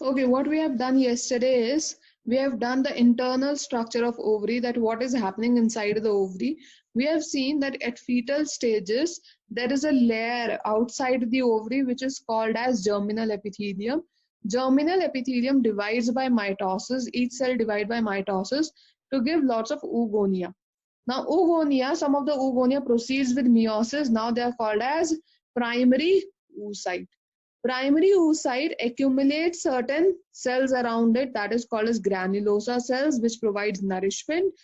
Okay, what we have done yesterday is we have done the internal structure of ovary, that what is happening inside the ovary. We have seen that at fetal stages there is a layer outside the ovary which is called as germinal epithelium. Germinal epithelium divides by mitosis, each cell divides by mitosis to give lots of oogonia. Now oogonia, some of the oogonia proceeds with meiosis. Now they are called as primary oocyte. Primary oocyte accumulates certain cells around it, that is called as granulosa cells, which provides nourishment.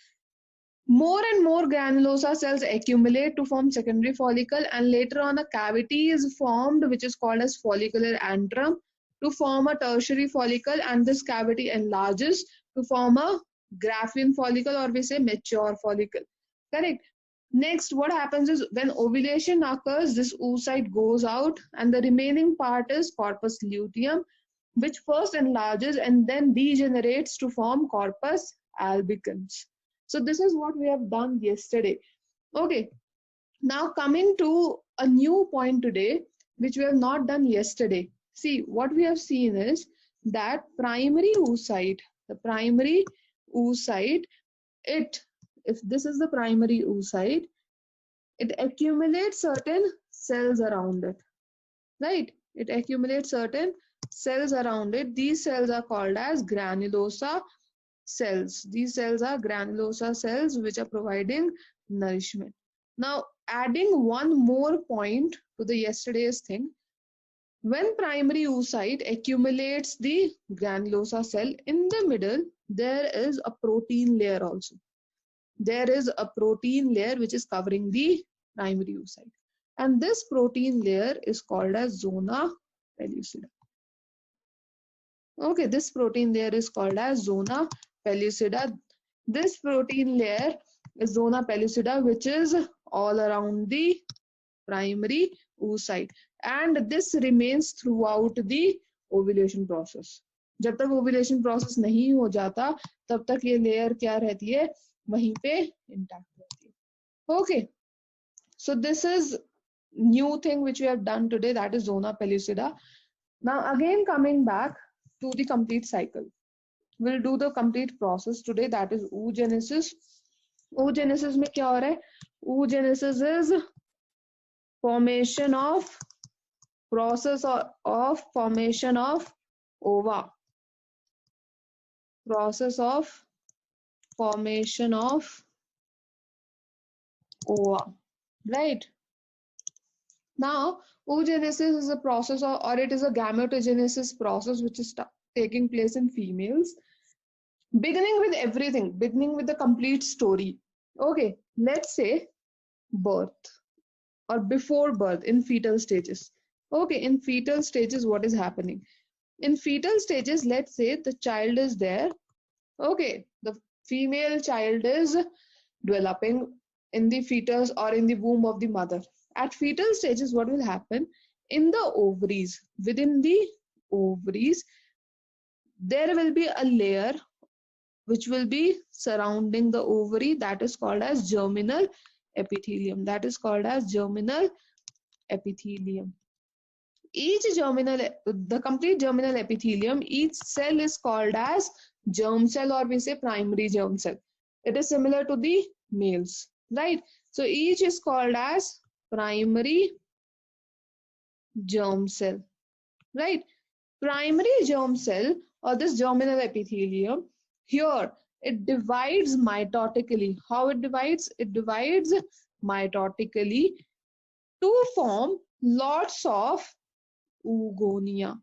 More and more granulosa cells accumulate to form secondary follicle, and later on a cavity is formed which is called as follicular antrum to form a tertiary follicle, and this cavity enlarges to form a Graafian follicle, or we say mature follicle. Correct. Next, what happens is when ovulation occurs, this oocyte goes out and the remaining part is corpus luteum, which first enlarges and then degenerates to form corpus albicans. So this is what we have done yesterday. Okay, now coming to a new point today, which we have not done yesterday. See, what we have seen is that primary oocyte, the primary oocyte, if this is the primary oocyte, it accumulates certain cells around it, right? It accumulates certain cells around it. These cells are called as granulosa cells. These cells are granulosa cells which are providing nourishment. Now, adding one more point to the yesterday's thing, when primary oocyte accumulates the granulosa cell, in the middle, there is a protein layer also. There is a protein layer which is covering the primary oocyte. And this protein layer is called as zona pellucida. Okay, this protein layer is called as zona pellucida. This protein layer is zona pellucida, which is all around the primary oocyte. And this remains throughout the ovulation process. जब तक ovulation process नहीं हो जाता, तब तक ये layer क्या रहती है? वहीं पे intact रहती है. Okay, so this is new thing which we have done today, that is zona pellucida. Now again coming back to the complete cycle, we'll do the complete process today, that is oogenesis. Oogenesis में क्या हो रहा है? Oogenesis is formation of process of formation of ova. Process of formation of ova, right? Now, oogenesis is a process or it is a gametogenesis process which is taking place in females, beginning with everything, beginning with the complete story. Okay, let's say birth or before birth in fetal stages. Okay, in fetal stages, what is happening? In fetal stages, let's say the child is there. Okay, the female child is developing in the fetus or in the womb of the mother. At fetal stages, what will happen? In the ovaries, within the ovaries, there will be a layer which will be surrounding the ovary, that is called as germinal epithelium. That is called as germinal epithelium. The complete germinal epithelium, each cell is called as germ cell, or we say primary germ cell. It is similar to the males, right? So each is called as primary germ cell, right? Primary germ cell or this germinal epithelium, here it divides mitotically. How it divides? It divides mitotically to form lots of oogonia.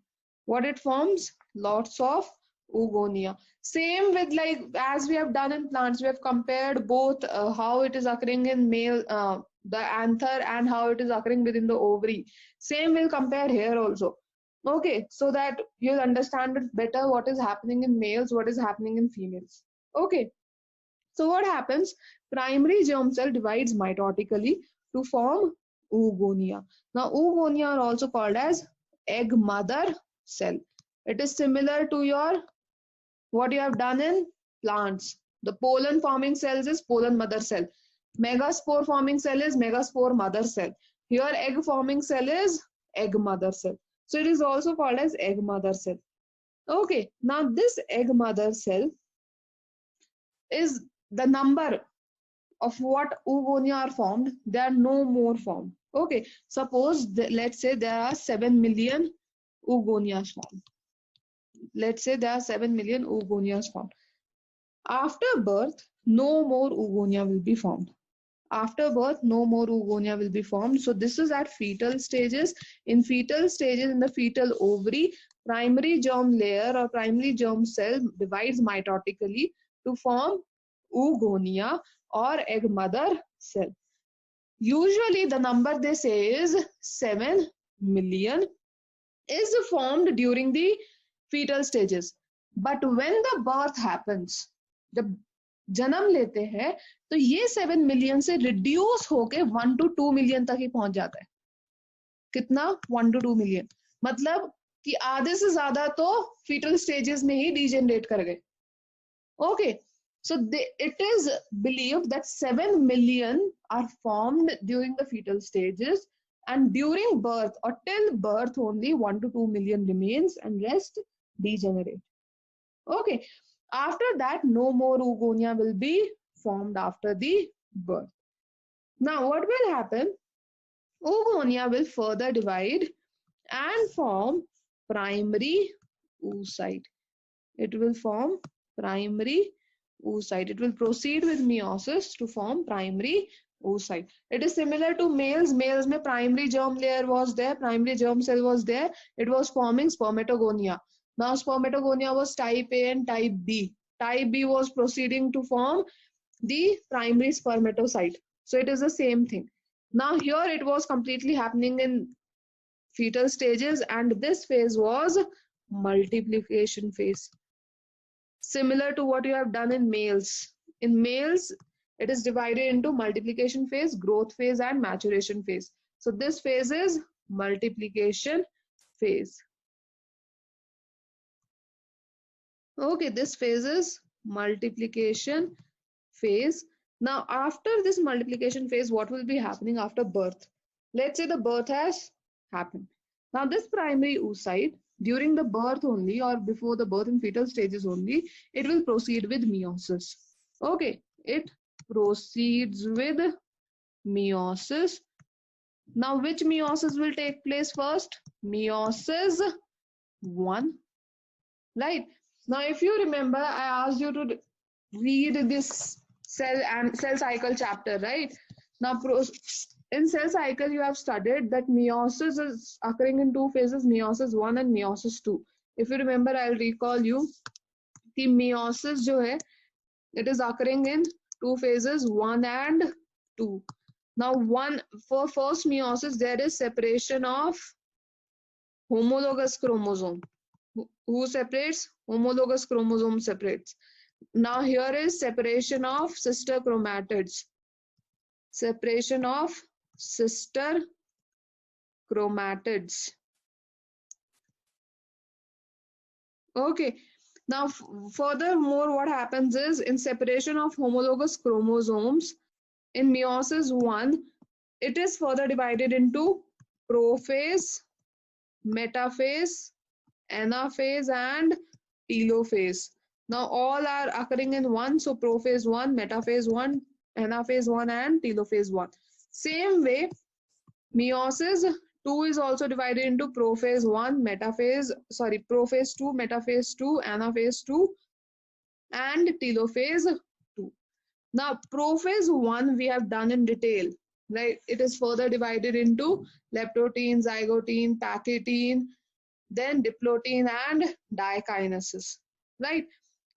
What it forms? Lots of oogonia. Same with, like, as we have done in plants, we have compared both how it is occurring in male, the anther, and how it is occurring within the ovary. Same will compare here also. Okay, so that you'll understand it better what is happening in males, what is happening in females. Okay, so what happens? Primary germ cell divides mitotically to form oogonia. Now, oogonia are also called as egg mother cell. It is similar to your what you have done in plants. The pollen forming cells is pollen mother cell. Megaspore forming cell is megaspore mother cell. Here egg forming cell is egg mother cell. So it is also called as egg mother cell. Okay, now this egg mother cell is the number of what oogonia are formed. They are no more formed. Okay, suppose let's say there are 7 million oogonias formed. Let's say there are 7 million oogonias formed. After birth, no more oogonia will be formed. After birth, no more oogonia will be formed. So this is at fetal stages. In fetal stages, in the fetal ovary, primary germ layer or primary germ cell divides mitotically to form oogonia or egg mother cell. Usually the number they say is 7 million is formed during the fetal stages. But when the birth happens, जब जन्म लेते हैं तो ये 7 million से reduce होके 1 to 2 million तक ही पहुंच जाता है. कितना? 1 to 2 मिलियन. मतलब कि आधे से ज्यादा तो fetal stages में ही degenerate कर गए. Okay, so it is believed that 7 million are formed during the fetal stages, and during birth or till birth only 1 to 2 million remains and rest degenerate. Okay, after that no more oogonia will be formed after the birth. Now what will happen? Oogonia will further divide and form primary oocyte. It will form primary oocyte. It will proceed with meiosis to form primary oocyte. It is similar to males. Males में primary germ layer was there, primary germ cell was there. It was forming spermatogonia. Now spermatogonia was type A and type B. Type B was proceeding to form the primary spermatocyte. So it is the same thing. Now here it was completely happening in fetal stages, and this phase was multiplication phase. Similar to what you have done in males. In males, it is divided into multiplication phase, growth phase, and maturation phase. So this phase is multiplication phase. Okay, this phase is multiplication phase. Now, after this multiplication phase, what will be happening after birth? Let's say the birth has happened. Now, this primary oocyte, during the birth only or before the birth in fetal stages only, it will proceed with meiosis. Okay, it proceeds with meiosis. Now, which meiosis will take place first? Meiosis 1, right? Now, if you remember, I asked you to read this cell cycle chapter, right? Now, in cell cycle, you have studied that meiosis is occurring in two phases, meiosis 1 and meiosis 2. If you remember, I'll recall you. The meiosis जो है, it is occurring in two phases, 1 and 2. Now, for first meiosis, there is separation of homologous chromosome. Who separates? Homologous chromosome separates. Now here is separation of sister chromatids. Separation of sister chromatids. Okay. Now furthermore, what happens is in separation of homologous chromosomes, in meiosis 1, it is further divided into prophase, metaphase, anaphase, and telophase. Now all are occurring in one, so prophase 1, metaphase 1, anaphase 1, and telophase 1. Same way, meiosis 2 is also divided into prophase 1, prophase 2, metaphase 2, anaphase 2, and telophase 2. Now prophase 1 we have done in detail, right? It is further divided into leptotene, zygotene, pachytene, then diplotin and dikinesis, right?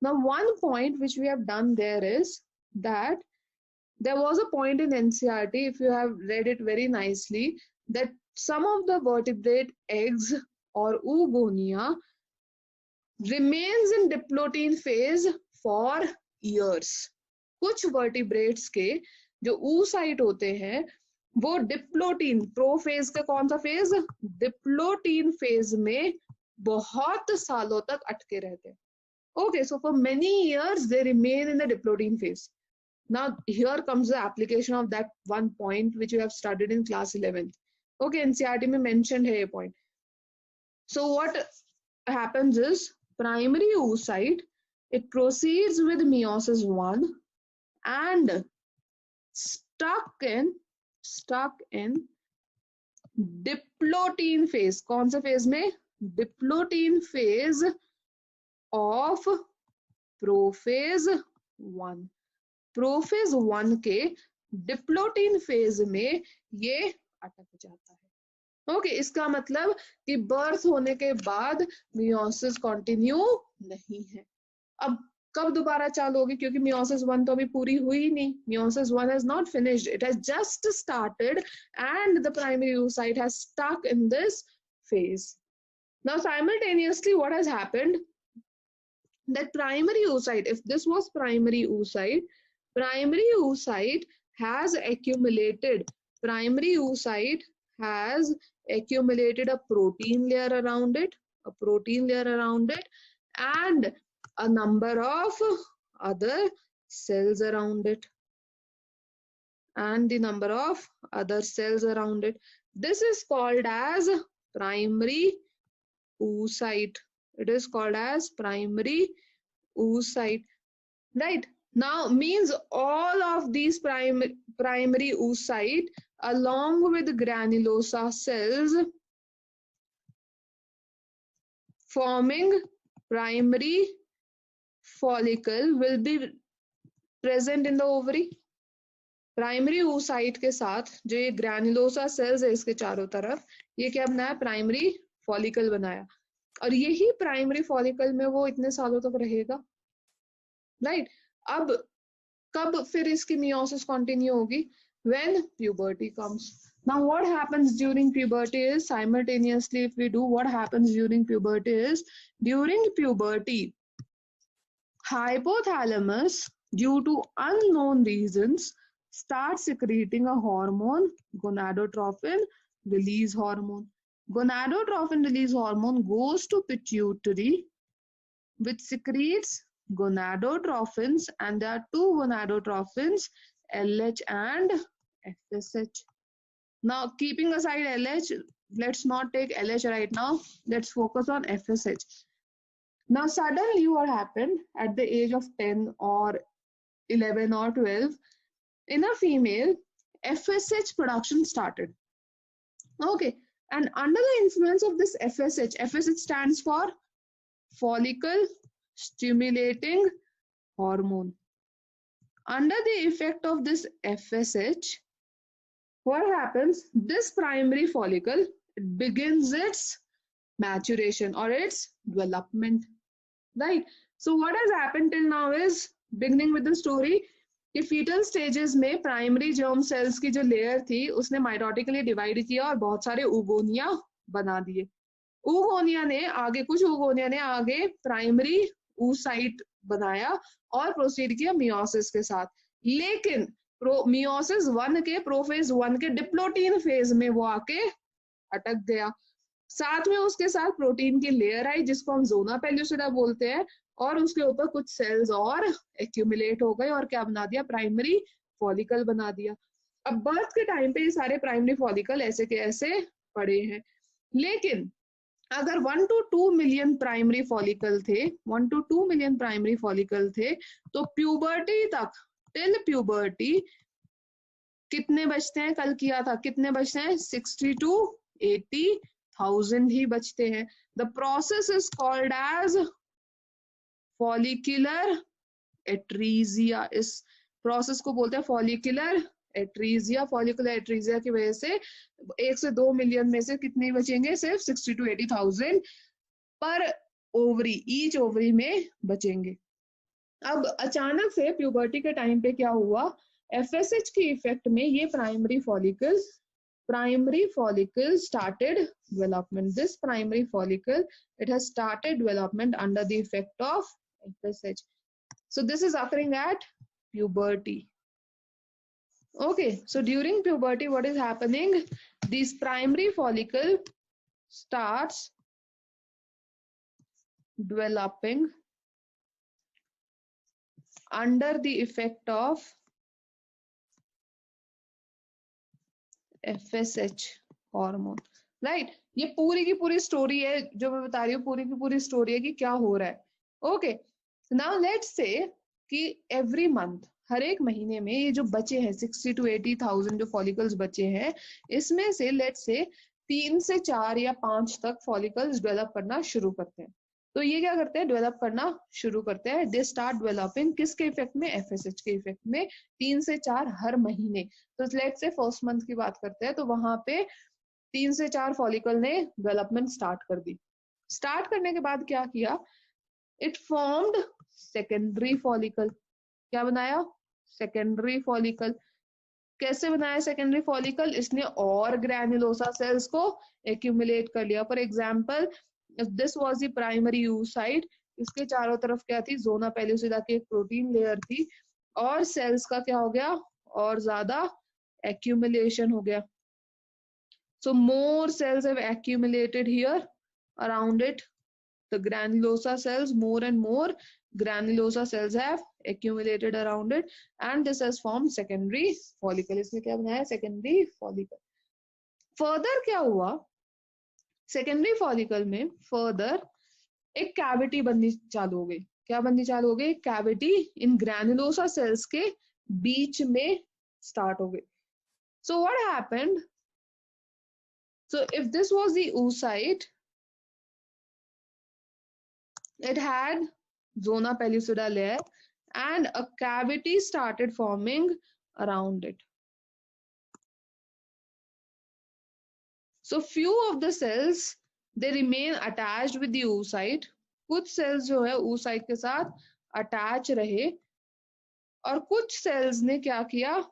Now one point which we have done there is that there was a point in NCERT, if you have read it very nicely, that some of the vertebrate eggs or oogonia remains in diplotin phase for years. कुछ vertebrates के जो oocyte होते हैं वो diplotene prophase का कौन सा phase diplotene phase में बहुत सालों तक अटके रहते हैं. Okay, so for many years they remain in the diplotin phase. Now here comes the application of that one point which you have studied in class 11th. Okay, NCERT में mentioned है ये point. So what happens is primary oocyte, it proceeds with meiosis 1 and stuck in diplotene phase. कौन से phase में? Diplotene phase of prophase 1. Prophase 1 के diplotene phase में ये अटक जाता है. ओके, इसका मतलब कि बर्थ होने के बाद मियोसिस कंटिन्यू नहीं है. अब कब दोबारा चालू होगी? क्योंकि मियोसिस 1 तो अभी पूरी हुई नहीं. Meiosis 1 has not finished, it has just started and the primary oocyte has stuck in this phase. Now simultaneously what has happened, that primary oocyte, if this was primary oocyte has accumulated a protein layer around it, and a number of other cells around it, This is called as primary oocyte. It is called as primary oocyte. Right? Now means all of these primary oocyte along with granulosa cells forming primary follicle will be present in the ovary. Primary oocyte के साथ जो ये granulosa cells है इसके चारों तरफ, ये क्या बनाया? प्राइमरी फॉलिकल बनाया. और यही प्राइमरी फॉलिकल में वो इतने सालों तक रहेगा. राइट? अब कब फिर इसकी मियोसिस कंटिन्यू होगी? When puberty comes. Now what happens during puberty is, simultaneously if we do, what happens during puberty is, hypothalamus, due to unknown reasons, start secreting a hormone, gonadotropin release hormone. Gonadotropin release hormone goes to pituitary, which secretes gonadotrophins, and there are two gonadotrophins, LH and FSH. Now keeping aside LH, let's not take LH right now, let's focus on FSH. Now suddenly what happened at the age of 10 or 11 or 12, in a female, FSH production started. Okay, and under the influence of this FSH stands for follicle stimulating hormone. Under the effect of this FSH, what happens? This primary follicle, it begins its maturation or its development. Right? So what has happened till now is, beginning with the story, कि fetal stages में primary germ cells की जो layer थी उसने mitotically divide किया और बहुत सारे oogonia बना दिए. कुछ oogonia ने आगे primary oocyte बनाया और proceed किया meiosis के साथ. लेकिन meiosis 1 के प्रोफेज 1 के डिप्लोटीन फेज में वो आके अटक गया. साथ में उसके साथ प्रोटीन की लेयर आई जिसको हम जोना पेल्यूसिडा बोलते हैं, और उसके ऊपर कुछ सेल्स और एक्यूमुलेट हो गए और क्या बना दिया? प्राइमरी फॉलिकल बना दिया. अब बर्थ के टाइम पे ये सारे प्राइमरी फॉलिकल ऐसे के ऐसे पड़े हैं. लेकिन अगर 1 to 2 मिलियन प्राइमरी फॉलिकल थे, 1 to 2 मिलियन प्राइमरी फॉलिकल थे, तो प्यूबर्टी तक, टिल प्यूबर्टी कितने बचते हैं? कल किया था, कितने बचते हैं? 60 to 80,000 ही बचते हैं. The process is called as follicular atresia. इस प्रोसेस को बोलते हैं फॉलिकुलर एट्रीजिया. फॉलिकुलर एट्रीजिया की वजह से 1 से 2 मिलियन में से कितने बचेंगे? सिर्फ 60 to 80,000 पर ओवरी, ईच ओवरी में बचेंगे. अब अचानक से प्यूबर्टी के टाइम पे क्या हुआ? FSH के इफेक्ट में ये primary follicle started development. This primary follicle, it has started development under the effect of FSH. So this is occurring at puberty. Okay, so during puberty what is happening? This primary follicle starts developing under the effect of FSH hormone. Right. ये पूरी की पूरी story है जो मैं बता रही हूँ, पूरी की पूरी स्टोरी है कि क्या हो रहा है। ओके, नाउ लेट्स से कि एवरी मंथ, हर एक महीने में ये जो बचे हैं 60 to 80,000 जो फॉलिकल्स बचे हैं, इसमें से लेट्स से 3 से 4 या 5 तक फॉलिकल्स डेवलप करना शुरू करते हैं। तो ये क्या करते हैं, डेवलप करना शुरू करते हैं। दे स्टार्ट डेवलपिंग किसके इफेक्ट में, एफएसएच के इफेक्ट में, 3 से 4 हर महीने। तो लेट्स से फर्स्ट मंथ की बात करते हैं, तो वहां पे 3 से 4 फॉलिकल ने डेवलपमेंट स्टार्ट कर दी। स्टार्ट करने के बाद क्या किया, इट फॉर्म्ड सेकेंडरी फॉलिकल। क्या बनाया, सेकेंडरी फॉलिकल। कैसे बनाया सेकेंडरी फॉलिकल, इसने और ग्रैन्युलोसा सेल्स को एक्यूमुलेट कर लिया। For example this was the primary oocyte, इसके चारों तरफ क्या थी, जोना पेलुसिडा की एक प्रोटीन लेयर थी, और सेल्स का क्या हो गया, और ज्यादा एक्यूमुलेशन हो गया। So more cells have accumulated here around it. The granulosa cells, more and more granulosa cells have accumulated around it, and this has formed secondary follicle. इसने क्या बनाया, secondary follicle. Further क्या हुआ, secondary follicle में further एक cavity बननी चालू हो गई। क्या बननी चालू हो गई, cavity इन granulosa cells के बीच में start हो गई। So what happened? So if this was the oocyte, it had zona pellucida layer and a cavity started forming around it. So few of the cells, they remain attached with the oocyte. कुछ cells जो है oocyte के साथ attach रहे, और कुछ cells ने क्या किया,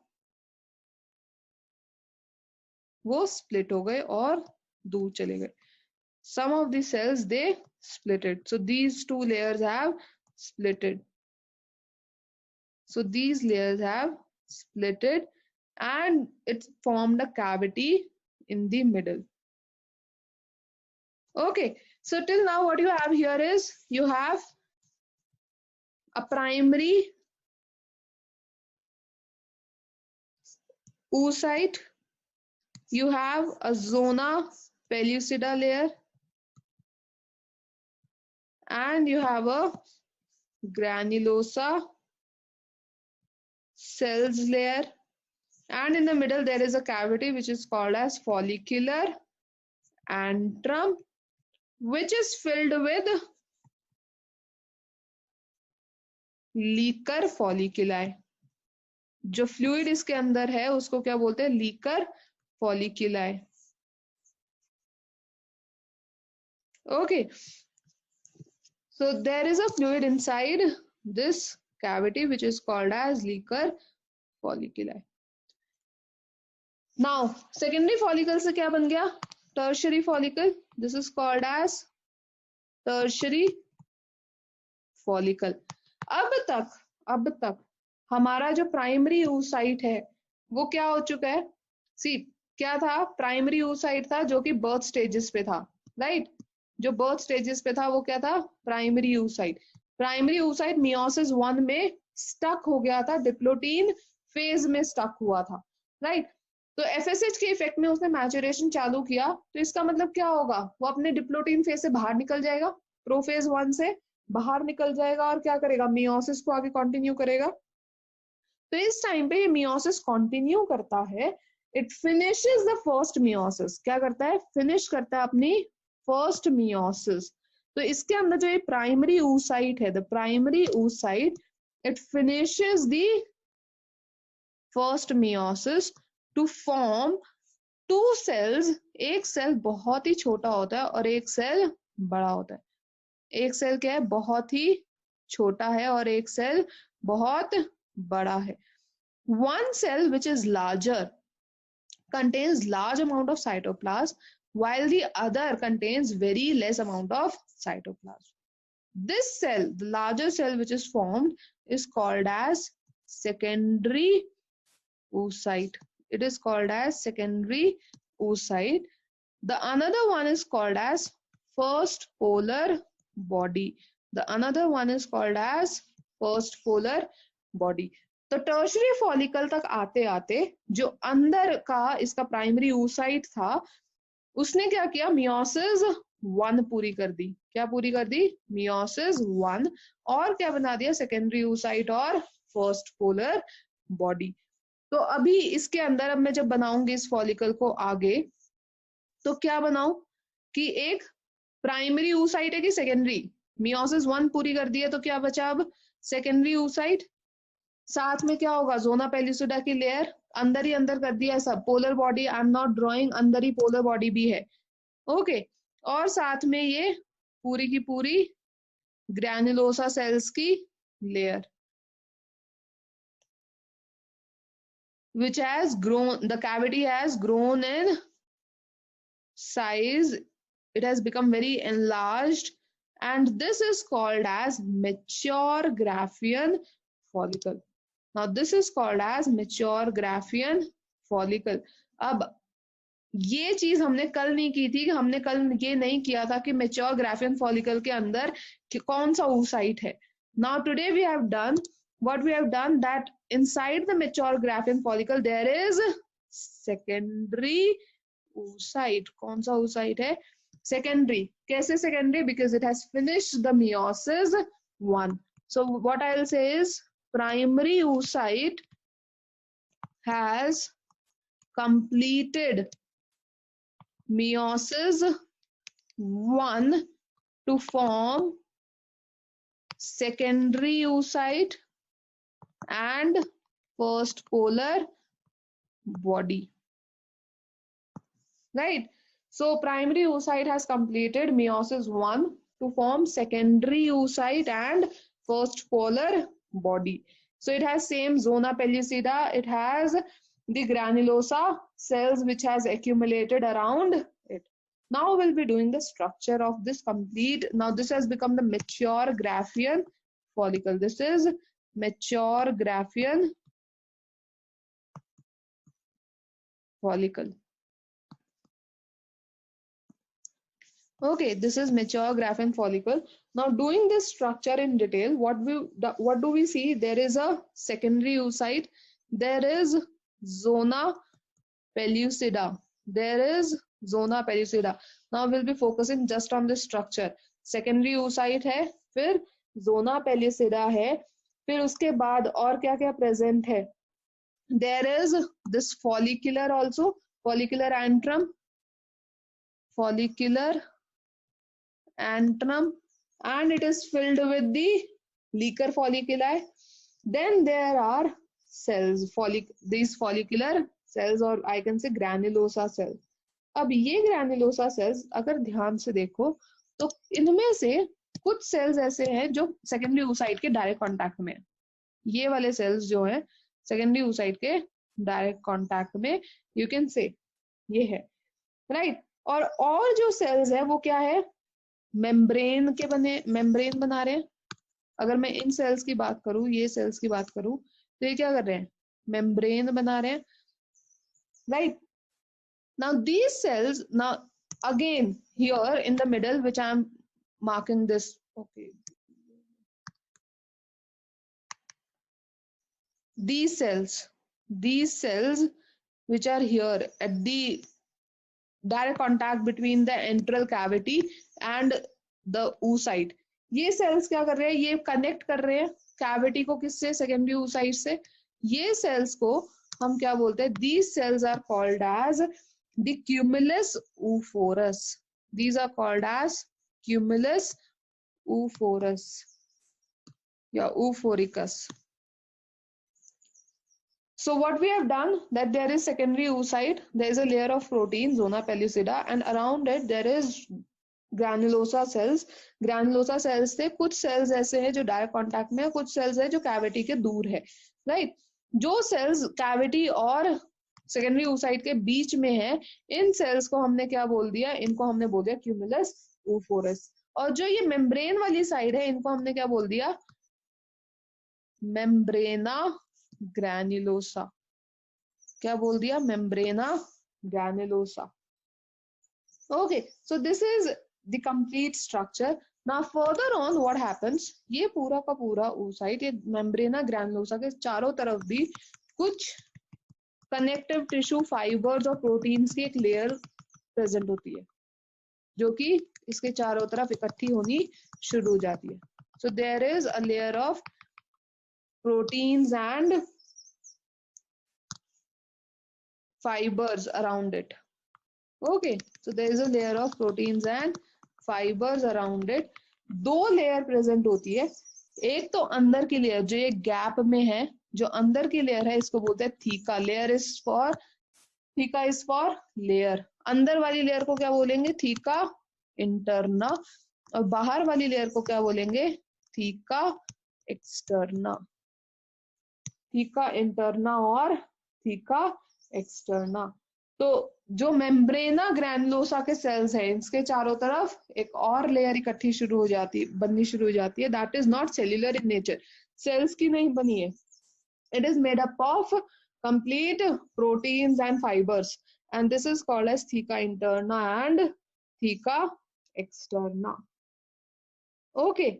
वो split हो गए और दूर चले गए। Some of the cells they splitted. So these two layers have splitted. So these layers have splitted and it formed a cavity in the middle. Okay, so till now what you have here is you have a primary oocyte, you have a zona pellucida layer, and you have a granulosa cells layer, and in the middle there is a cavity which is called as follicular antrum, which is filled with liquor folliculi. जो fluid इसके अंदर है उसको क्या बोलते हैं, liquor folliculi. Okay, so there is a fluid inside this cavity which is called as liquor folliculi. Now secondary follicle से क्या बन गया, tertiary follicle. This is called as tertiary follicle. अब तक हमारा जो प्राइमरी oocyte है वो क्या हो चुका है, सी क्या था, प्राइमरी oocyte था जो कि बर्थ स्टेजेस पे था, राइट। जो बर्थ स्टेजेस पे था वो क्या था, primary oocyte। Primary oocyte meiosis 1 में स्टक हो गया था, डिप्लोटीन फेज में स्टक हुआ था, राइट। तो एफएसएच के इफेक्ट में उसने मैचुरेशन चालू किया, तो इसका मतलब क्या होगा, वो अपने डिप्लोटीन फेज से बाहर निकल जाएगा, प्रोफेज 1 से बाहर निकल जाएगा, और क्या करेगा, मियोसिस को आगे कंटिन्यू करेगा। तो इस टाइम पे ये मियोसिस कंटिन्यू करता है, it finishes the first meiosis. क्या करता है, फिनिश करता है अपनी फर्स्ट मियोसिस। तो इसके अंदर जो ये प्राइमरी oocyte है, the primary oocyte, it finishes the first meiosis to form two cells. एक सेल बहुत ही छोटा होता है और एक सेल बड़ा होता है। एक सेल क्या है, बहुत ही छोटा है, और एक सेल बहुत बड़ा है। One cell which is larger contains large amount of cytoplasm, while the other contains very less amount of cytoplasm. This cell, the larger cell which is formed, is called as secondary oocyte. It is called as secondary oocyte. The another one is called as first polar body. The another one is called as first polar body. तो tertiary follicle तक आते आते जो अंदर का इसका primary oocyte था, उसने क्या किया, मियोसिस 1 पूरी कर दी। क्या पूरी कर दी, मियोसिस 1, और क्या बना दिया, सेकेंडरी oocyte और फर्स्ट पोलर बॉडी। तो अभी इसके अंदर अब मैं जब बनाऊंगी इस फॉलिकल को आगे, तो क्या बनाऊं कि एक प्राइमरी oocyte है कि सेकेंडरी, मियोसिस 1 पूरी कर दी है तो क्या बचा अब, सेकेंडरी oocyte। साथ में क्या होगा, जोना पेलिसिडा की लेयर अंदर ही अंदर कर दिया सब, polar body I am not drawing, अंदर ही पोलर बॉडी भी है, ओके। और साथ में ये पूरी की पूरी ग्रैनुलोसा सेल्स की layer which has grown, the cavity has grown in size, it has become very enlarged, and this is called as mature Graafian follicle. Now this is called as mature Graafian follicle. अब ये चीज हमने कल नहीं की थी, हमने कल ये नहीं किया था कि मेच्योर ग्राफियन फॉलिकल के अंदर कौन सा oocyte है. Now today we have done what we have done, that inside the mature Graafian follicle there is secondary oocyte. कौन सा oocyte है, secondary. कैसे secondary, because it has finished the meiosis 1. So what I'll say is primary oocyte has completed meiosis 1 to form secondary oocyte and first polar body, right? So primary oocyte has completed meiosis 1 to form secondary oocyte and first polar body. So it has same zona pellucida, it has the granulosa cells which has accumulated around it. Now we'll be doing the structure of this complete. Now this has become the mature Graafian follicle. This is mature Graafian follicle. Okay, this is mature Graafian follicle. Now doing this structure in detail, what do we see? There is a secondary oocyte, there is zona pellucida, there is zona pellucida. Now we'll be focusing just on this structure. Secondary oocyte है, फिर zona pellucida है, फिर उसके बाद और क्या क्या present है? There is this follicular also, follicular antrum, and it is filled with the Leaker folliculi. Then there are cells, these follicular cells, or I can say granulosa cells. अब ये granulosa cells अगर ध्यान से देखो तो इनमें से कुछ cells ऐसे हैं जो secondary oocyte के direct contact में है. ये वाले cells जो हैं secondary oocyte के direct contact में, you can say ये है, right? और जो cells है वो क्या है, मेम्ब्रेन के मेम्ब्रेन बना रहे हैं. अगर मैं इन सेल्स की बात करूं, ये सेल्स की बात करूं, तो ये क्या कर रहे हैं, मेम्ब्रेन बना रहे हैं, right? Now these cells, now again here in the middle which I am marking this, okay, these cells which are here at the direct contact between the enteral cavity and the oocyte, ये cells क्या कर रहे हैं, ये connect कर रहे हैं cavity को किससे, secondary oocyte से. ये cells को हम क्या बोलते हैं, these cells are called as the cumulus oophorus. These are called as cumulus oophorus या oophoricus. So what we have done, that there is secondary oocyte, there is a layer of protein, zona pellucida, and around it there is granulosa cells. Granulosa cells से कुछ cells ऐसे हैं जो direct contact में है, कुछ cells है जो cavity के दूर है, right? जो cells cavity और secondary oocyte के बीच में है, इन cells को हमने क्या बोल दिया, इनको हमने बोल दिया cumulus oophorus. और जो ये membrane वाली side है, इनको हमने क्या बोल दिया, membrana granulosa. क्या बोल दिया, membrana granulosa. Okay, so this is the complete structure. Now further on what happens, ये पूरा का पूरा oocyte, ये membrana granulosa के चारों तरफ भी कुछ connective tissue fibers और proteins की एक layer प्रेजेंट होती है जो कि इसके चारों तरफ इकट्ठी होनी शुरू हो जाती है. So there is a layer of proteins and fibers around it. Okay, so there is a layer of proteins and fibers around it. दो लेयर प्रेजेंट होती है. एक तो अंदर की लेयर जो ये गैप में है, जो अंदर की लेयर है इसको बोलते हैं theca. Layer is for, theca is for layer. अंदर वाली लेयर को क्या बोलेंगे? Theca interna. और बाहर वाली लेयर को क्या बोलेंगे? Theca externa. थीका इंटरना और थीका एक्सटर्ना. तो जो मेम्ब्रेना ग्रैनुलोसा के सेल्स है, इसके चारों तरफ एक और लेयर इकट्ठी शुरू हो जाती है, बननी शुरू हो जाती है. That is not cellular in nature. Cells की नहीं बनी है. It is made up of complete proteins and fibres and this is called as theca interna and theca externa. Okay,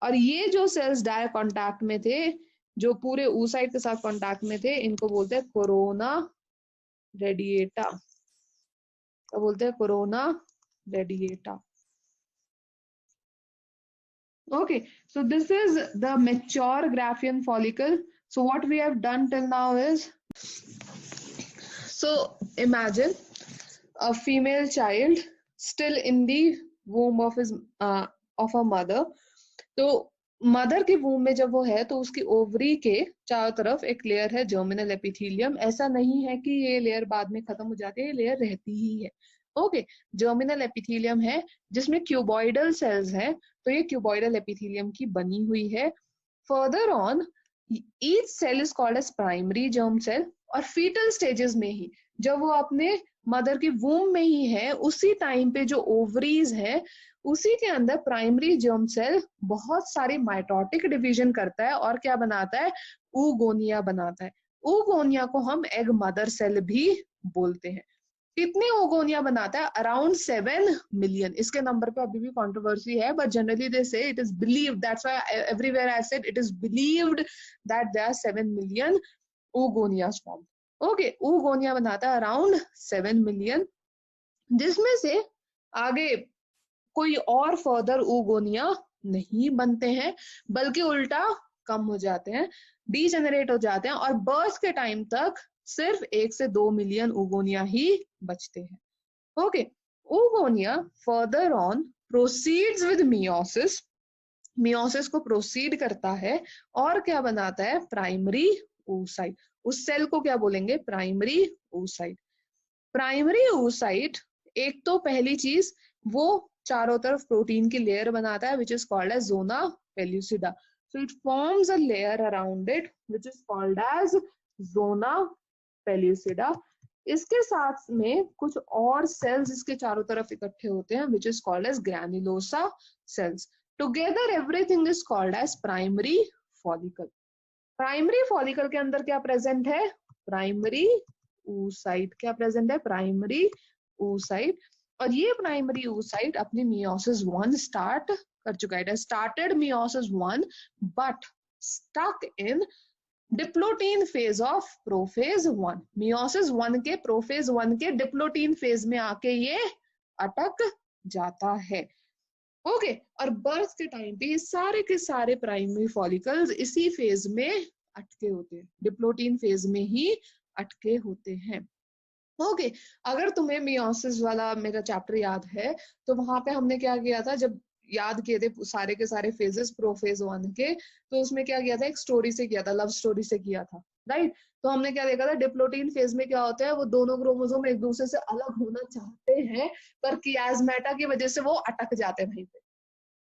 और ये जो सेल्स डायरेक्ट कांटेक्ट में थे, जो पूरे oocyte के साथ कांटेक्ट में थे, इनको बोलते हैं कोरोना रेडिएटा. क्या बोलते हैं? Corona radiata. Okay, so this is the mature Graafian follicle. So what we have done till now is, so imagine a female child still in the womb of his of a mother. तो mother के वूम में जब वो है तो उसकी ovary के चारों तरफ एक लेयर है जर्मिनल एपिथेलियम. ऐसा नहीं है कि ये लेयर बाद में खत्म हो जाती है, ये लेयर रहती ही है. ओके, जर्मिनल एपिथेलियम है जिसमें क्यूबॉइडल सेल्स हैं. तो ये क्यूबॉइडल एपिथेलियम की बनी हुई है. Further on each cell is called as primary germ cell. और फीटल स्टेजेस में ही, जब वो अपने मदर के वूम में ही है, उसी टाइम पे जो ओवरीज है उसी के अंदर प्राइमरी जर्म सेल बहुत सारी माइटोटिक डिवीजन करता है और क्या बनाता है? oogonia बनाता है. oogonia को हम एग मदर सेल भी बोलते हैं. कितने oogonia बनाता है? Around 7 million. इसके नंबर पे अभी भी कंट्रोवर्सी है, but generally they say it is believed, that's why everywhere I said it is believed that there are 7 million oogonias formed. Okay, oogonia बनाता है अराउंड 7 मिलियन, जिसमें से आगे कोई और फर्दर oogonia नहीं बनते हैं, बल्कि उल्टा कम हो जाते हैं, डीजेनरेट हो जाते हैं, और बर्थ के टाइम तक सिर्फ 1 से 2 मिलियन oogonia ही बचते हैं. Okay, oogonia further on proceeds with meiosis. Meiosis को प्रोसीड करता है और क्या बनाता है? Primary oocyte. उस सेल को क्या बोलेंगे? Primary oocyte. प्राइमरी oocyte एक तो पहली चीज वो चारों तरफ प्रोटीन की लेयर बनाता है, which is called as zona pellucida. So it forms a layer around it, which is called as zona pellucida. इसके साथ में कुछ और सेल्स इसके चारों तरफ इकट्ठे होते हैं, which is called as granulosa cells. Together everything is called as primary follicle. Primary follicle के अंदर क्या प्रेजेंट है? Primary oocyte. क्या प्रेजेंट है? Primary oocyte. और ये प्राइमरी oocyte अपनी मियोसिस 1 स्टार्ट कर चुका है. Started meiosis 1 but stuck in diplotene phase of prophase 1. Meiosis 1 के प्रोफेज 1 के डिप्लोटीन फेज में आके ये अटक जाता है. ओके, और बर्थ के टाइम पे ये सारे के सारे प्राइमरी फॉलिकल्स इसी फेज में अटके होते हैं, डिप्लोटीन फेज में ही अटके होते हैं. ओके, अगर तुम्हें मियोसिस वाला मेरा चैप्टर याद है तो वहां पे हमने क्या किया था, जब याद किए थे सारे के सारे फेजेस प्रोफेज 1 के, तो उसमें क्या किया था? एक स्टोरी से किया था, लव स्टोरी से किया था, राइट? तो हमने क्या देखा था? डिप्लोटीन फेज में क्या होता है, वो दोनों क्रोमोसोम एक दूसरे से अलग होना चाहते हैं, पर कियास्मेटा की वजह से वो अटक जाते हैं वहीं पे.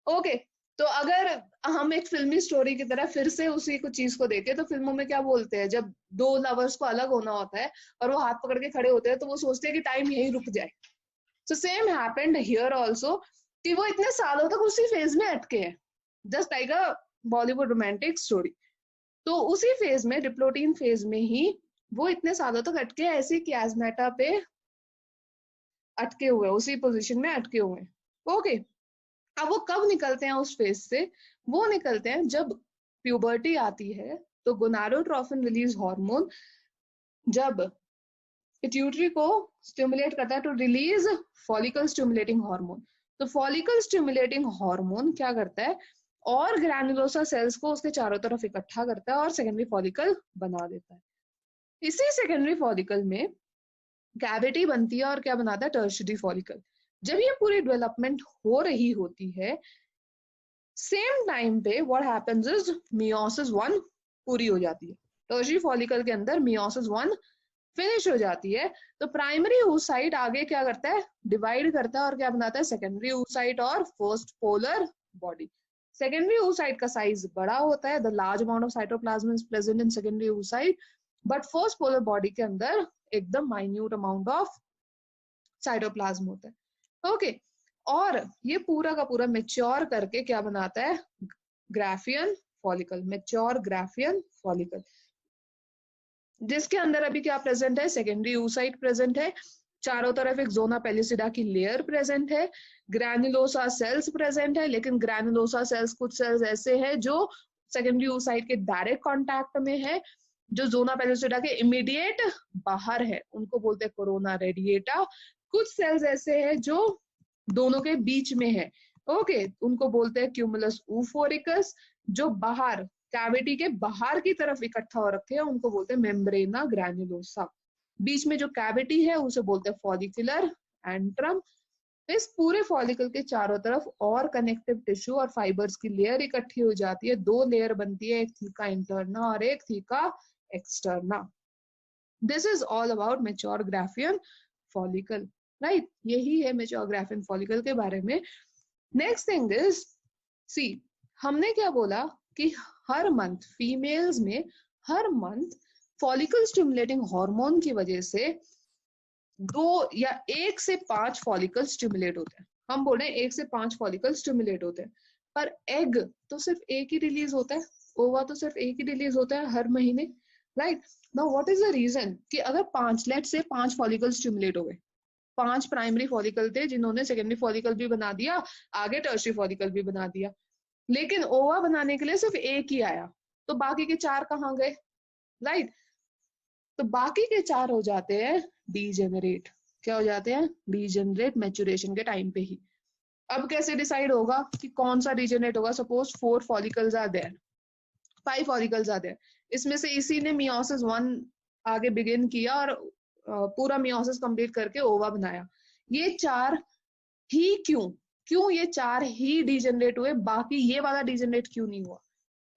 ओके, तो अगर हम एक फिल्मी स्टोरी की तरह फिर से उसी को चीज को देखें, तो फिल्मों में क्या बोलते हैं, जब दो लवर्स को अलग होना होता है और वो हाथ पकड़ के खड़े होते हैं, तो वो सोचते हैं कि टाइम यहीं रुक जाए. So same happened here also, कि वो इतने सालों तक उसी फेज में अटके हैं, जस्ट लाइक अ बॉलीवुड रोमांटिक स्टोरी. तो उसी फेज में, डिप्लोटीन फेज में ही वो इतने सालों तक अटके, ऐसे कियास्मेटा पे अटके हुए, उसी पोजीशन में अटके हुए. ओके, अब वो कब निकलते हैं उस फेज से? वो निकलते हैं जब प्यूबर्टी आती है, तो गोनाडोट्रोफिन रिलीज हार्मोन जब पिट्यूटरी को स्टिमुलेट करता है to release follicle stimulating hormone. तो फॉलिकल स्टिमुलेटिंग हार्मोन क्या करता है, और ग्रैनुलोसा सेल्स को उसके चारों तरफ इकट्ठा करता है और सेकेंडरी फॉलिकल बना देता है। इसी सेकेंडरी फॉलिकल में कैविटी बनती है और क्या बनाता है, टर्शियरी फॉलिकल। जब ये पूरी डेवलपमेंट हो रही होती है, सेम टाइम पे व्हाट हैपेंस इज मियोसिस 1 पूरी हो जाती है। टर्शियरी फॉलिकल के अंदर मियोसिस 1 फिनिश हो जाती है, तो प्राइमरी oocyte आगे क्या करता है, डिवाइड करता है और क्या बनाता है, सेकेंडरी oocyte और first polar body. Secondary oocyte का साइज बड़ा होता है, the large amount of cytoplasm is present in secondary oocyte, but first polar body के अंदर एकदम माइन्यूट अमाउंट ऑफ साइटोप्लाज्म होता है। ओके, और ये पूरा का पूरा मेच्योर करके क्या बनाता है, Graafian follicle, mature Graafian follicle, जिसके अंदर अभी क्या प्रेजेंट है, सेकेंडरी oocyte प्रेजेंट है, चारों तरफ एक जोना पेलिसिडा की लेयर प्रेजेंट है, ग्रैनुलोसा सेल्स प्रेजेंट है, लेकिन ग्रैनुलोसा सेल्स कुछ सेल्स ऐसे हैं जो सेकेंडरी oocyte के डायरेक्ट कांटेक्ट में है, जो जोना पेलिसिडा के इमीडिएट बाहर है, उनको बोलते हैं कोरोना रेडिएटा। कुछ सेल्स ऐसे हैं जो दोनों के बीच में है, ओके, उनको बोलते हैं क्यूमुलस oophoricus। जो बाहर कैविटी के बाहर की तरफ इकट्ठा हो रखे हैं उनको बोलते हैं मेम्ब्रेना ग्रैनुलोसा। बीच में जो कैविटी है उसे बोलते हैं फॉलिकुलर एंट्रम। इस पूरे फॉलिकल के चारों तरफ और कनेक्टिव टिश्यू और फाइबर्स की लेयर इकट्ठी हो जाती है, दो लेयर बनती है, एक थीका इंटरना और एक theca externa. This is all about mature Graafian follicle, right. यही है मैच्योर ग्राफियन फॉलिकल के बारे में। नेक्स्ट थिंग इज, सी, हमने क्या बोला कि हर मंथ फीमेल्स में हर मंथ फॉलिकल स्टिमुलेटिंग हार्मोन की वजह से 2 या 1 से 5 फॉलिकल स्टिमुलेट होते हैं। हम बोल रहे हैं 1 से 5 फॉलिकल स्टिमुलेट होते हैं, पर एग तो सिर्फ एक ही रिलीज होता है, ओवा तो सिर्फ एक ही रिलीज होता है हर महीने, right. Now what is the reason कि अगर 5 लेट से 5 फॉलिकल स्टिमुलेट हो गए, 5 प्राइमरी फॉलिकल थे जिन्होंने सेकेंडरी फॉलिकल भी बना दिया, आगे टर्शियरी फॉलिकल भी बना दिया, लेकिन ओवा बनाने के लिए सिर्फ एक ही आया, तो बाकी के 4 कहाँ गए, राइट। तो बाकी के 4 हो जाते हैं डीजेनरेट। क्या हो जाते हैं, डीजेनरेट मैच्योरेशन के टाइम पे ही। अब कैसे डिसाइड होगा कि कौन सा डीजेनरेट होगा, suppose 4 follicles are there, 5 follicles are there, इसमें से इसी ने मियोसिस 1 आगे बिगिन किया और पूरा मियोसिस कंप्लीट करके ओवा बनाया। ये 4 ही क्यों क्यों ये 4 ही डीजेनरेट हुए, बाकी ये वाला डीजेनरेट क्यों नहीं हुआ?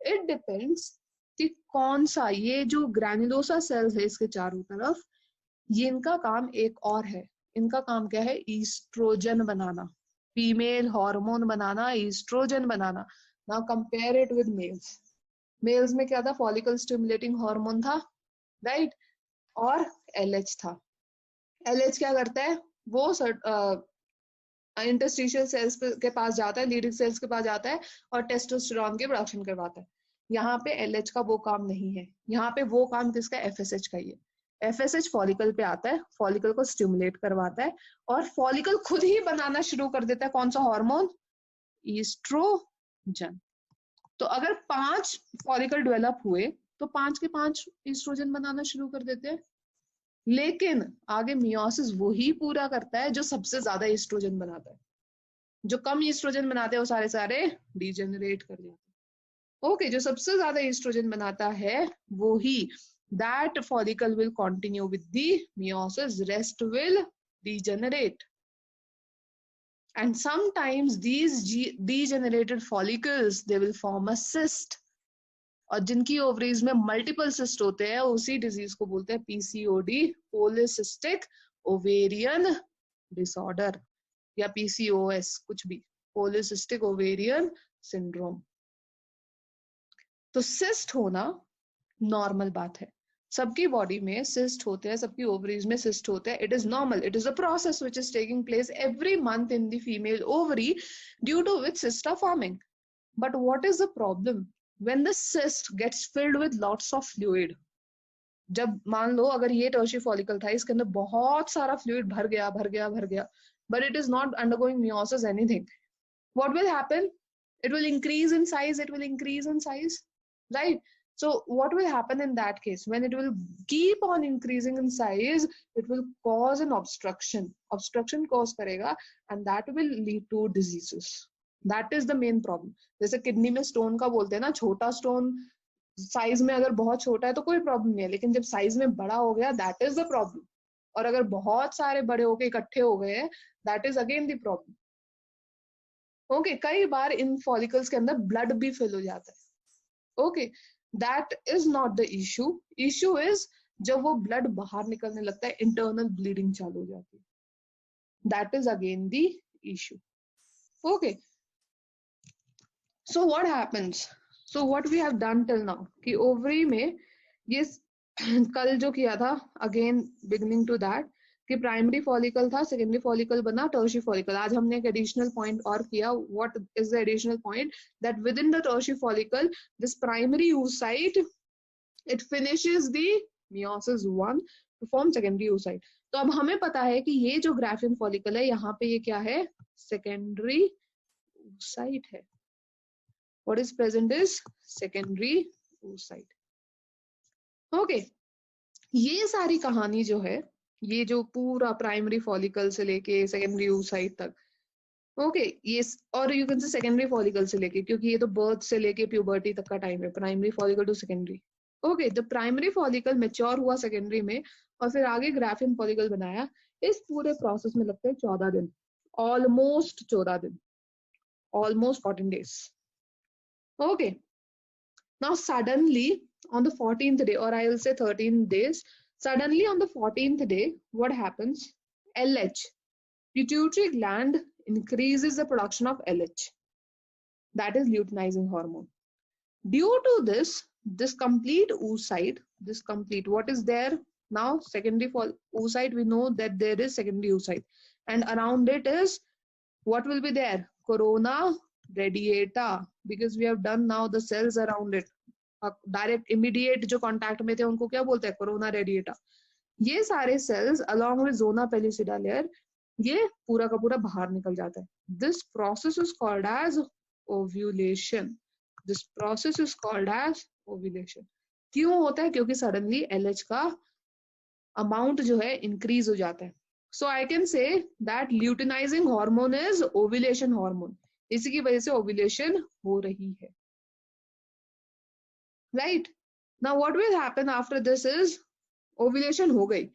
इट डिपेंड्स कि कौन सा, ये जो ग्रैनुलोसा सेल्स है इसके चारों तरफ, ये इनका काम एक और है। इनका काम क्या है, ईस्ट्रोजन बनाना, फीमेल हार्मोन बनाना, ईस्ट्रोजन बनाना। Now compare it with males. Males में क्या था, फॉलिकल स्टिमुलेटिंग हार्मोन था, राइट, और एलएच था। एलएच क्या करता है, वो इंटरस्टिशियल सेल्स के पास जाता है, लीडिंग सेल्स के पास जाता है और टेस्टोस्टेरोन की प्रोडक्शन करवाता है। यहाँ पे एलएच का वो काम नहीं है, यहाँ पे वो काम किसका, एफएसएच का ही है। एफएसएच फॉलिकल पे आता है, फॉलिकल को स्टिमुलेट करवाता है और फॉलिकल खुद ही बनाना शुरू कर देता है कौन सा हार्मोन, ईस्ट्रोजन। तो अगर 5 फॉलिकल डेवलप हुए तो 5 के 5 ईस्ट्रोजन बनाना शुरू कर देते हैं, लेकिन आगे मियोसिस वही पूरा करता है जो सबसे ज्यादा ईस्ट्रोजन बनाता है। जो कम ईस्ट्रोजन बनाते हैं वो सारे सारे डीजेनरेट कर देते हैं। ओके, जो सबसे ज्यादा ईस्ट्रोजन बनाता है वो ही, that follicle will continue with the meiosis, rest will degenerate. And sometimes these degenerated follicles, they will form a cyst. और जिनकी ओवरीज में मल्टीपल सिस्ट होते हैं उसी डिजीज को बोलते हैं पीसीओडी, पॉलीसिस्टिक ओवेरियन डिसऑर्डर, या पीसीओएस, कुछ भी, पॉलीसिस्टिक ओवेरियन सिंड्रोम। तो सिस्ट होना नॉर्मल बात है, सबकी बॉडी में सिस्ट होते हैं, सबकी ओवरीज में सिस्ट होते हैं, it is normal, it is a process which is taking place every month in the female ovary, due to which cyst are forming. But what is the problem, when the cyst gets filled with lots of fluid, जब मान लो अगर ये tertiary follicle था, इसके अंदर बहुत सारा fluid भर गया भर गया भर गया, but it is not undergoing meiosis anything, what will happen, it will increase in size, it will increase in size, right? So what will happen in that case? When it will keep on increasing in size, it will cause an obstruction. Obstruction cause karega, and that will lead to diseases. That is the main problem. जैसे kidney में stone का बोलते हैं ना, छोटा stone size में अगर बहुत छोटा है तो कोई प्रॉब्लम नहीं है, लेकिन जब साइज में बड़ा हो गया, दैट इज द प्रॉब्लम. और अगर बहुत सारे बड़े होके इकट्ठे हो गए हैं, that is again the problem. Okay, कई बार इन फॉलिकल्स के अंदर ब्लड भी फिल हो जाता है. Okay, that is not the issue. Issue is जब वो ब्लड बाहर निकलने लगता है, इंटरनल ब्लीडिंग चालू हो जाती है. That is again the issue. Okay, so what happens? So what we have done till now कि ओवरी में ये कल जो किया था, अगेन बिगिनिंग टू दैट, कि प्राइमरी फॉलिकल था, सेकेंडरी फॉलिकल बना, टर्शियरी फॉलिकल. आज हमने एक एडिशनल पॉइंट और किया. What is the additional point? That within the tertiary follicle, this primary oocyte, it finishes the meiosis 1 to form secondary oocyte. तो अब हमें पता है कि ये जो ग्राफियन फॉलिकल है, यहाँ पे ये क्या है? सेकेंडरी oocyte है. What is present is secondary oocyte. Okay, ये सारी कहानी जो है, ये जो पूरा प्राइमरी फॉलिकल से लेके सेकेंडरी oocyte तक, ओके, ये और you can say secondary follicle से लेके, क्योंकि ये तो बर्थ से लेके प्यूबर्टी तक का टाइम है, primary follicle to secondary. Okay, the primary follicle mature हुआ सेकेंडरी में और फिर आगे ग्राफियन फॉलिकल बनाया. इस पूरे प्रोसेस में लगते हैं 14 दिन, ऑलमोस्ट 14 दिन, almost 14 days. Okay, now suddenly on the 14th day, or I will say 13 days, suddenly on the 14th day, what happens? LH, pituitary gland increases the production of LH, that is luteinizing hormone. Due to this complete oocyte, what is there now? Secondary oocyte, we know that there is secondary oocyte, and around it is, what will be there? Corona radiata, because we have done now the cells around it. Direct immediate जो contact में थे उनको क्या बोलते हैं? Corona radiata. ये सारे cells along with zona pellucida layer, ये पूरा का पूरा बाहर निकल जाता है. This process is called as ovulation. This process is called as ovulation. क्यों होता है? क्योंकि सडनली एलएच का अमाउंट जो है इंक्रीज हो जाता है. So I can say that luteinising hormone is ovulation hormone. इसी की वजह से ओव्यूलेशन हो रही है. Right, now what will happen after this is, ovulation हो गई.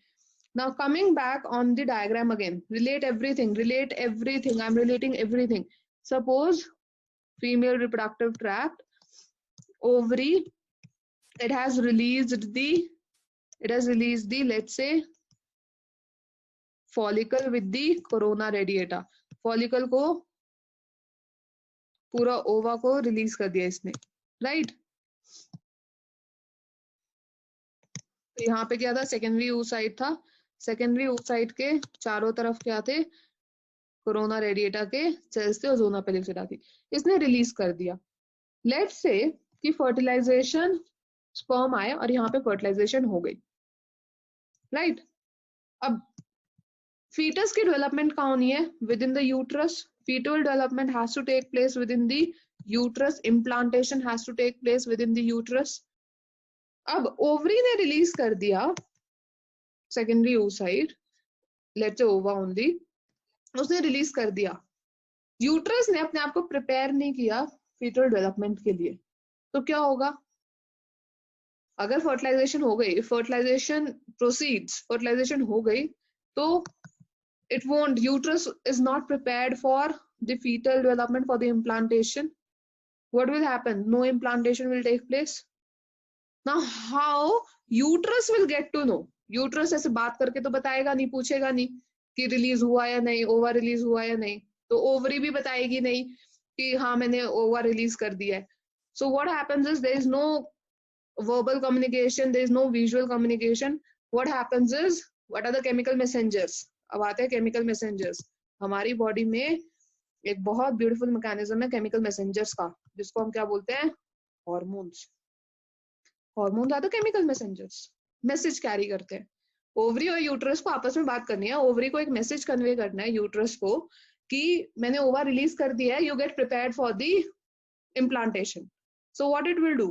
Now coming back on the diagram again, relate everything, I am relating everything. Suppose female reproductive tract, ovary, it has released the let's say follicle with the corona radiata. follicle को पूरा ओवा को release कर दिया इसने, right. तो यहाँ पे क्या था? सेकेंडरी oocyte था. सेकेंडरी oocyte के चारों तरफ क्या थे? कोरोना रेडिएटा के सेल्स थे और जोना पेलिसिडा थी. इसने रिलीज कर दिया. लेट्स से कि फर्टिलाइजेशन, स्पर्म आए और यहाँ पे फर्टिलाइजेशन हो गई, राइट. अब फीटस की डेवलपमेंट कहाँ होनी है? With in the uterus. fetal development has to take place within the uterus. Implantation has to take place within the uterus. अब ओवरी ने रिलीज कर दिया सेकेंडरी oocyte, लेट्स से ओवा ओनली, उसने रिलीज कर दिया. यूट्रस ने अपने आप को प्रिपेयर नहीं किया फीटल डेवलपमेंट के लिए. तो क्या होगा? अगर फर्टिलाइजेशन हो गई, फर्टिलाइजेशन प्रोसीड्स, फर्टिलाइजेशन हो गई, तो it won't, uterus is not prepared for the fetal development, for the implantation. What will happen? No implantation will take place. Now how uterus will get to know? uterus ऐसे बात करके तो बताएगा नहीं, पूछेगा नहीं कि रिलीज हुआ या नहीं, ओवा रिलीज हुआ या नहीं. तो ओवरी भी बताएगी नहीं कि हाँ मैंने ओवा रिलीज कर दिया है. So what happens is there is no verbal communication, there is no visual communication. What happens is, what are the chemical messengers? अब आते हैं केमिकल मैसेंजर्स. हमारी बॉडी में एक बहुत ब्यूटीफुल मैकेनिज्म है केमिकल मैसेंजर्स का, जिसको हम क्या बोलते हैं? Hormones. Hormones are the chemical messengers, message carry करते हैं. ओवरी और यूट्रस को आपस में बात करनी है. ओवरी को एक मैसेज कन्वे करना है यूट्रस को कि मैंने ओवा रिलीज कर दिया है, you get prepared for the implantation. So what it will do?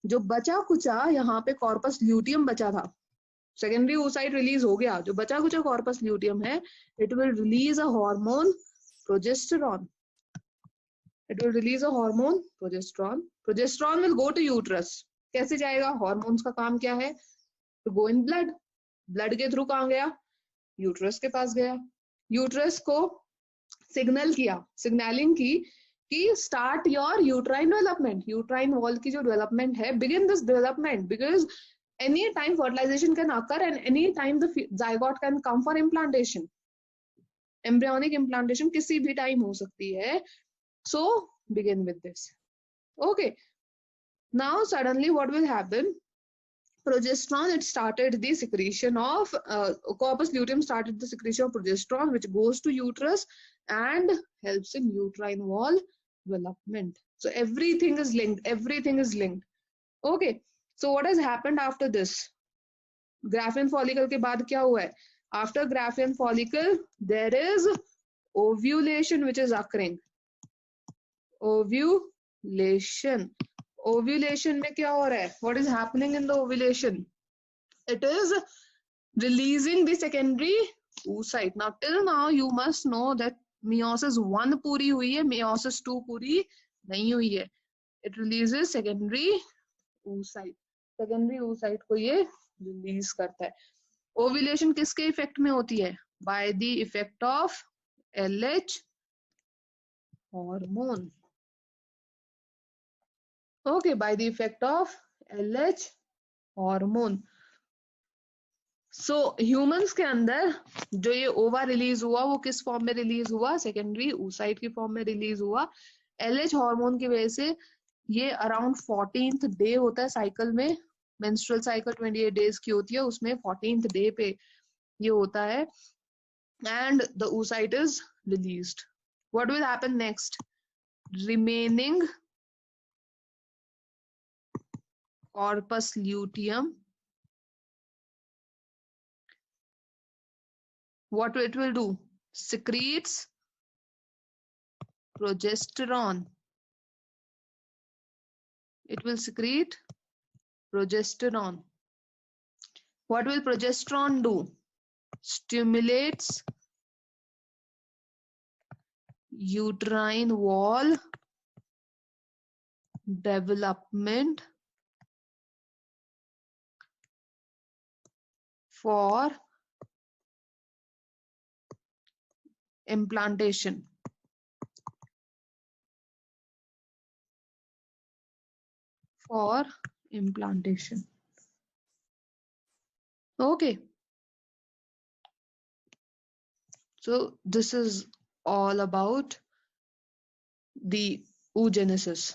जो बचा कुचा यहाँ पे कॉर्पस ल्यूटियम बचा था, सेकेंडरी oocyte रिलीज हो गया, जो बचा कुचा कॉर्पस ल्यूटियम है, it will release a hormone progesterone. It will release a hormone progesterone. Progesterone will go to uterus. कैसे जाएगा? हार्मोन्स का काम क्या है? To go in blood. Blood के थ्रू कहाँ गया? यूट्रस के पास गया. यूट्रस को सिग्नल किया, सिग्नलिंग की कि start your uterine development. Uterine wall की जो डेवलपमेंट है, begin this development, because any time fertilization can occur and any time the zygote can come for implantation. Embryonic implantation किसी भी टाइम हो सकती है. So begin with this. Okay, now suddenly what will happen? Progesterone, it started the secretion of corpus luteum started the secretion of progesterone, which goes to uterus and helps in uterine wall development. So everything is linked, everything is linked. Okay, so what has happened after this? Graafian follicle के बाद क्या हुआ है? After Graafian follicle there is ovulation which is occurring. Ovulation. Ovulation में क्या हो रहा है? What is happening in the ovulation? It is releasing the secondary oocyte. Now till now you must know that meiosis 1 पूरी हुई है, meiosis 2 पूरी नहीं हुई है. It releases secondary oocyte. Secondary oocyte को ये release करता है. Ovulation किसके इफेक्ट में होती है? By the effect of LH hormone. Okay, by the effect of LH hormone. So humans के अंदर जो ये ओवा रिलीज हुआ वो किस फॉर्म में रिलीज हुआ? सेकेंडरी oocyte की फॉर्म में रिलीज हुआ. LH हार्मोन की वजह से ये अराउंड 14th डे होता है साइकिल में. मेंस्ट्रुअल साइकिल 28 डेज की होती है, उसमें 14th डे पे ये होता है. And the oocyte is released. What will happen next? Remaining corpus luteum, what it will do? Secretes progesterone. It will secrete progesterone. What will progesterone do? Stimulates uterine wall development for implantation. For implantation. Okay. So this is all about the oogenesis.